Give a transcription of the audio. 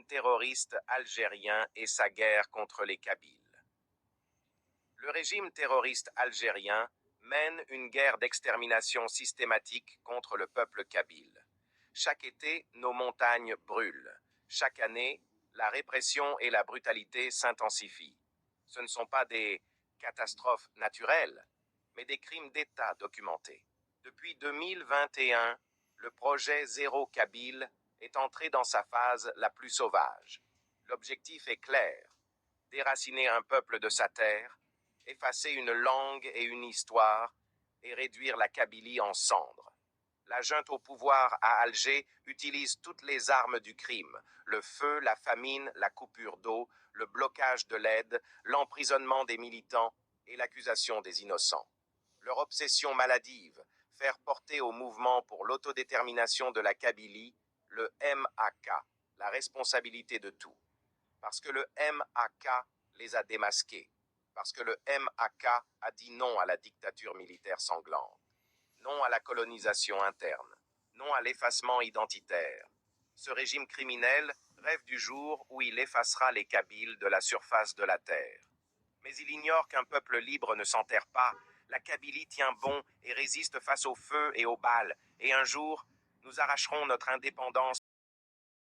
régime terroriste algérien et sa guerre contre les Kabyles. Le régime terroriste algérien mène une guerre d'extermination systématique contre le peuple kabyle. Chaque été, nos montagnes brûlent. Chaque année, la répression et la brutalité s'intensifient. Ce ne sont pas des catastrophes naturelles, mais des crimes d'État documentés. Depuis 2021, le projet Zéro Kabyle est entré dans sa phase la plus sauvage. L'objectif est clair: déraciner un peuple de sa terre, effacer une langue et une histoire, et réduire la Kabylie en cendres. La junte au pouvoir à Alger utilise toutes les armes du crime: le feu, la famine, la coupure d'eau, le blocage de l'aide, l'emprisonnement des militants et l'accusation des innocents. Leur obsession maladive: faire porter au mouvement pour l'autodétermination de la Kabylie, le MAK, la responsabilité de tout. Parce que le MAK les a démasqués. Parce que le MAK a dit non à la dictature militaire sanglante. Non à la colonisation interne. Non à l'effacement identitaire. Ce régime criminel rêve du jour où il effacera les Kabyles de la surface de la terre. Mais il ignore qu'un peuple libre ne s'enterre pas. La Kabylie tient bon et résiste face au feu et aux balles. Et un jour, nous arracherons notre indépendance